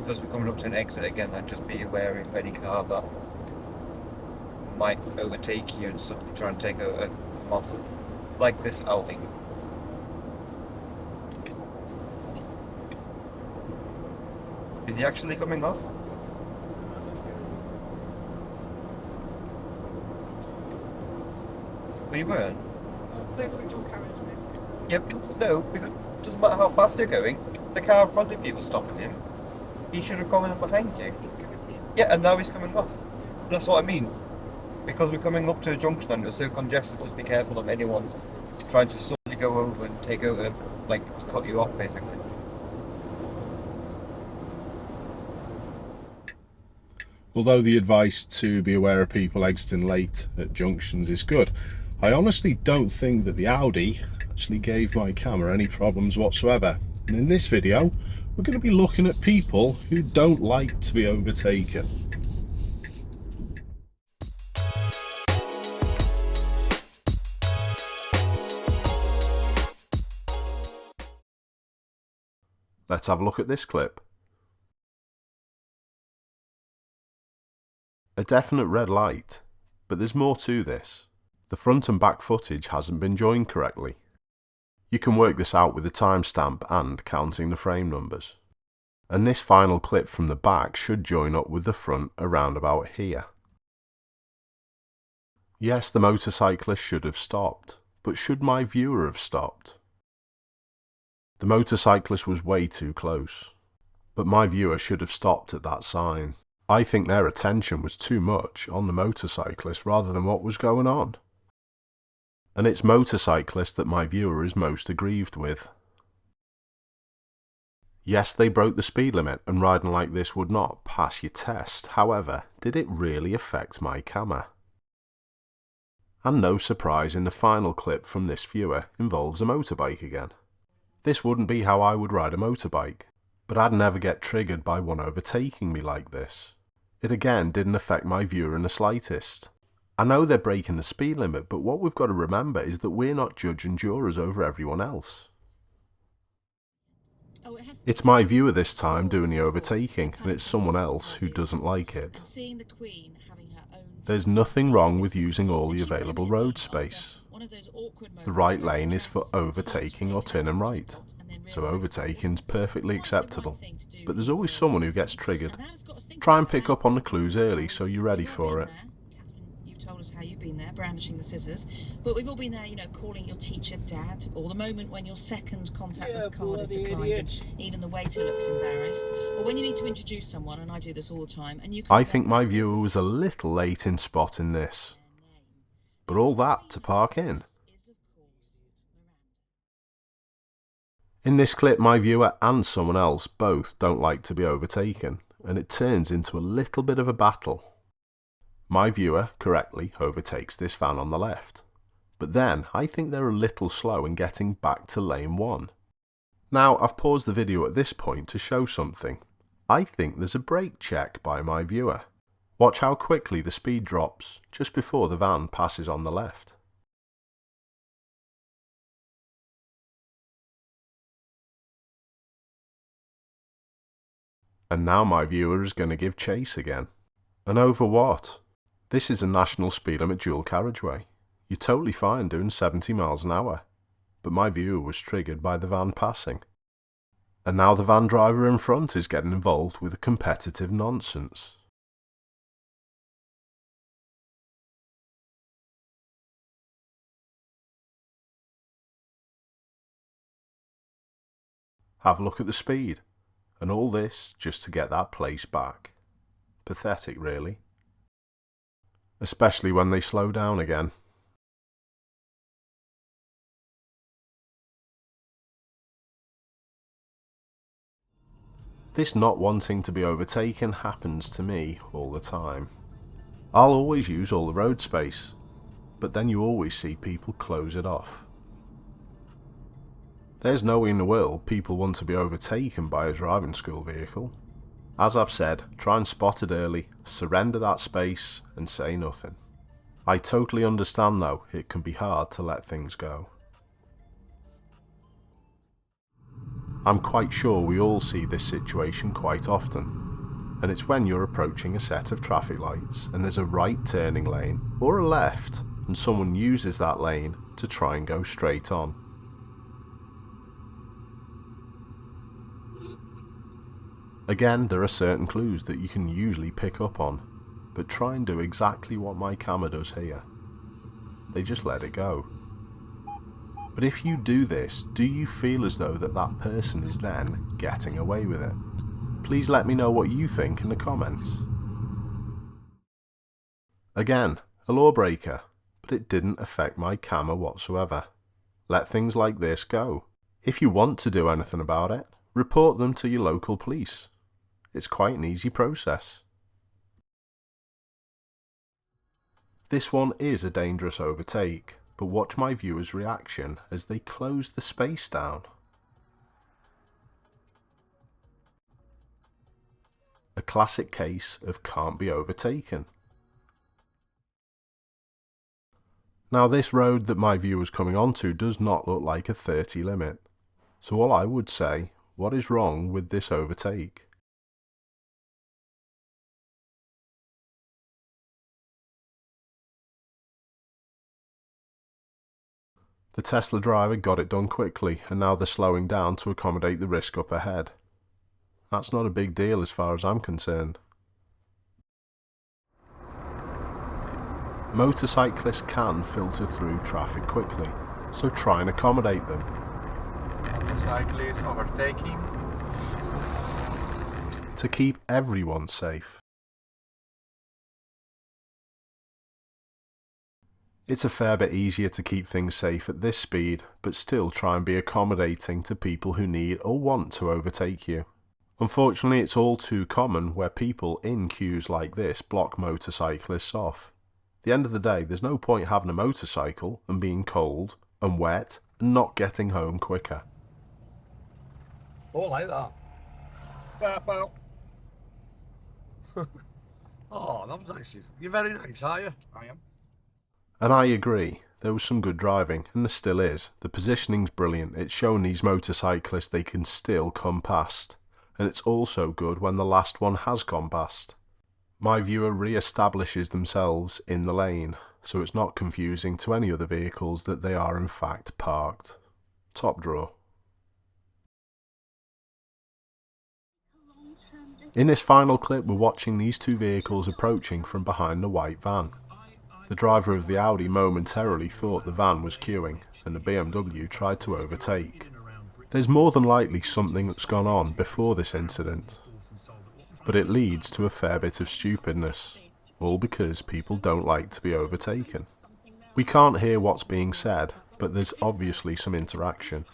because we're coming up to an exit again, and just be aware of any car that might overtake you and suddenly try and take a come off, like this outing. Is he actually coming off? We weren't. Yep. No, because it doesn't matter how fast you're going. The car in front of you was stopping him. He should have gone in behind you. Yeah, and now he's coming off. That's what I mean. Because we're coming up to a junction and it's so congested, just be careful of anyone trying to suddenly go over and take over, like, cut you off, basically. Although the advice to be aware of people exiting late at junctions is good, I honestly don't think that the Audi actually gave my camera any problems whatsoever. And in this video, we're going to be looking at people who don't like to be overtaken. Let's have a look at this clip. A definite red light, but there's more to this. The front and back footage hasn't been joined correctly. You can work this out with the timestamp and counting the frame numbers. And this final clip from the back should join up with the front around about here. Yes, the motorcyclist should have stopped, but should my viewer have stopped? The motorcyclist was way too close, but my viewer should have stopped at that sign. I think their attention was too much on the motorcyclist rather than what was going on. And it's motorcyclists that my viewer is most aggrieved with. Yes, they broke the speed limit and riding like this would not pass your test. However, did it really affect my camera? And no surprise, in the final clip from this viewer involves a motorbike again. This wouldn't be how I would ride a motorbike, but I'd never get triggered by one overtaking me like this. It again didn't affect my viewer in the slightest. I know they're breaking the speed limit, but what we've got to remember is that we're not judge and jurors over everyone else. It's my viewer this time doing the overtaking, and it's someone else who doesn't like it. There's nothing wrong with using all the available road space. The right lane is for overtaking or turning right, so overtaking's perfectly acceptable. But there's always someone who gets triggered. Try and pick up on the clues early so you're ready for it. You've told us how you've been there, brandishing the scissors, but we've all been there, calling your teacher dad, or the moment when your second contactless card is declined and even the waiter looks embarrassed, or when you need to introduce someone, and I do this all the time, and you I think my viewer was a little late in spotting this. But all that to park in. In this clip, my viewer and someone else both don't like to be overtaken, and it turns into a little bit of a battle. My viewer correctly overtakes this van on the left, but then I think they're a little slow in getting back to lane 1. Now, I've paused the video at this point to show something. I think there's a brake check by my viewer. Watch how quickly the speed drops just before the van passes on the left. And now my viewer is going to give chase again. And over what? This is a national speed limit dual carriageway. You're totally fine doing 70 miles an hour. But my viewer was triggered by the van passing. And now the van driver in front is getting involved with a competitive nonsense. Have a look at the speed. And all this just to get that place back. Pathetic, really. Especially when they slow down again. This not wanting to be overtaken happens to me all the time. I'll always use all the road space, but then you always see people close it off. There's no way in the world people want to be overtaken by a driving school vehicle. As I've said, try and spot it early, surrender that space and say nothing. I totally understand though, it can be hard to let things go. I'm quite sure we all see this situation quite often, and it's when you're approaching a set of traffic lights and there's a right turning lane or a left and someone uses that lane to try and go straight on. Again, there are certain clues that you can usually pick up on, but try and do exactly what my camera does here. They just let it go. But if you do this, do you feel as though that person is then getting away with it? Please let me know what you think in the comments. Again, a lawbreaker, but it didn't affect my camera whatsoever. Let things like this go. If you want to do anything about it, report them to your local police. It's quite an easy process. This one is a dangerous overtake, but watch my viewers' reaction as they close the space down. A classic case of can't be overtaken. Now this road that my viewer's coming onto does not look like a 30 limit, so all I would say, what is wrong with this overtake? The Tesla driver got it done quickly, and now they're slowing down to accommodate the risk up ahead. That's not a big deal as far as I'm concerned. Motorcyclists can filter through traffic quickly, so try and accommodate them. Motorcyclists overtaking. To keep everyone safe. It's a fair bit easier to keep things safe at this speed, but still try and be accommodating to people who need or want to overtake you. Unfortunately, it's all too common where people in queues like this block motorcyclists off. At the end of the day, there's no point having a motorcycle and being cold and wet and not getting home quicker. Oh, like that. Fair pal. Oh, that was nice. You're very nice, are you? I am. And I agree, there was some good driving, and there still is. The positioning's brilliant, it's shown these motorcyclists they can still come past. And it's also good when the last one has gone past. My viewer re-establishes themselves in the lane, so it's not confusing to any other vehicles that they are in fact parked. Top draw. In this final clip, we're watching these two vehicles approaching from behind the white van. The driver of the Audi momentarily thought the van was queuing, and the BMW tried to overtake. There's more than likely something that's gone on before this incident, but it leads to a fair bit of stupidness, all because people don't like to be overtaken. We can't hear what's being said, but there's obviously some interaction.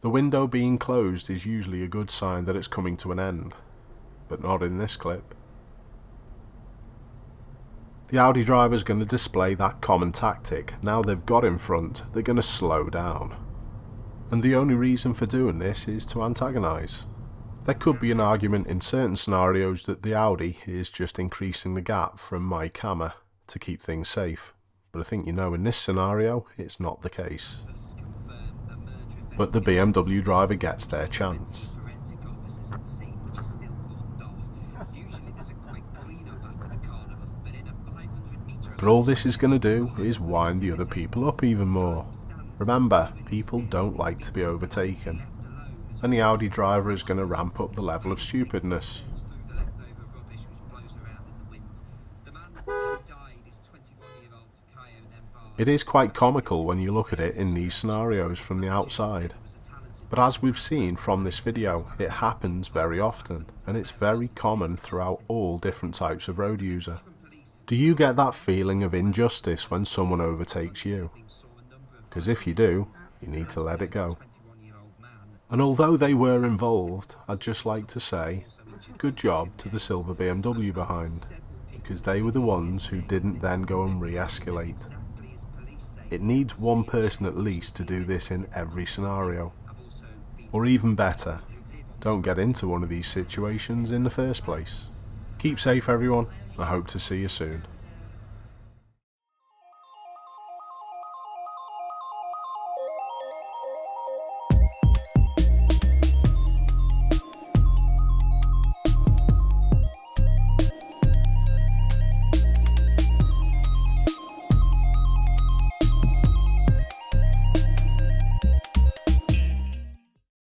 The window being closed is usually a good sign that it's coming to an end, but not in this clip. The Audi driver's going to display that common tactic. Now they've got in front, they're going to slow down. And the only reason for doing this is to antagonise. There could be an argument in certain scenarios that the Audi is just increasing the gap from my camera to keep things safe, but I think you know in this scenario it's not the case. But the BMW driver gets their chance. But all this is going to do is wind the other people up even more. Remember, people don't like to be overtaken. And the Audi driver is going to ramp up the level of stupidness. It is quite comical when you look at it in these scenarios from the outside. But as we've seen from this video, it happens very often, and it's very common throughout all different types of road user. Do you get that feeling of injustice when someone overtakes you? Because if you do, you need to let it go. And although they were involved, I'd just like to say, good job to the silver BMW behind, because they were the ones who didn't then go and re-escalate. It needs one person at least to do this in every scenario. Or even better, don't get into one of these situations in the first place. Keep safe everyone, I hope to see you soon.